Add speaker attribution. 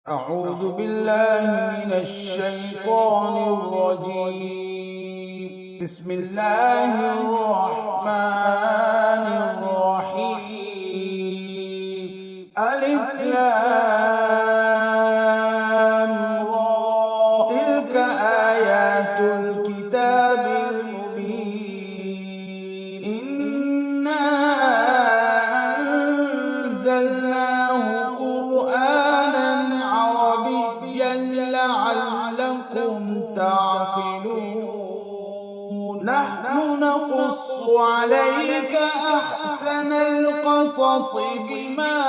Speaker 1: أعوذ بالله من الشيطان الرجيم. بسم الله الرحمن الرحيم. ألف لام را، تلك آيات الكتاب المبين. إنا أنزلناه قرآنا عربيا لعلكم تعقلون. نحن نقص عليك أحسن القصص بما